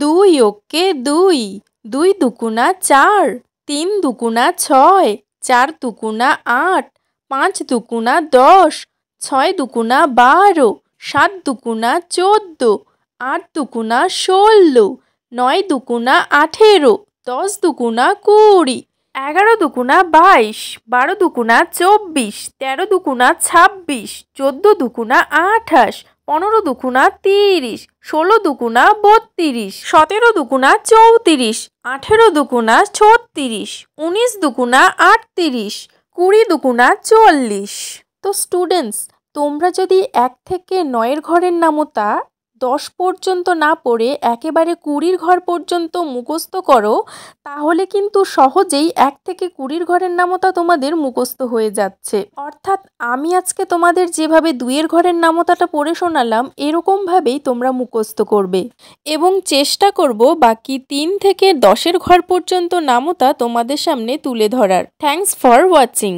দুই ওকে দুই, দুই দুগুণা চার, তিন দুগুণা ছয়, চার দুগুণা আট, পাঁচ দুগুণা 10, ছয় দুগুণা 12, সাত দুগুণা 14, আট দুগুণা 16, নয় দুগুণা 18, 10 দুগুণা 20, 11 দুগুণা 22, 12 দুগুণা 24, 13 দুগুণা 26, 14 দুগুণা 28, 15 দুগুণা 30, 16 দুগুণা 32, 17 দুগুণা 34, 18 দুগুণা 36, 19 দুগুণা 38, 20 দুগুণা 40। তো স্টুডেন্টস, তোমরা যদি 1 থেকে 9 ঘরের নামতা 10 পর্যন্ত না পড়ে একেবারে 20 ঘর পর্যন্ত মুখস্থ করো, তাহলে কিন্তু সহজেই 1 থেকে 20 ঘরের নামতা তোমাদের মুখস্থ হয়ে যাচ্ছে। অর্থাৎ আমি আজকে তোমাদের যেভাবে 2 ঘরের নামতাটা পড়ে শোনালাম, এরকমভাবেই তোমরা মুখস্থ করবে এবং চেষ্টা করব বাকি 3 থেকে 10 ঘর পর্যন্ত নামতা তোমাদের সামনে তুলে ধরার। Thanks for watching.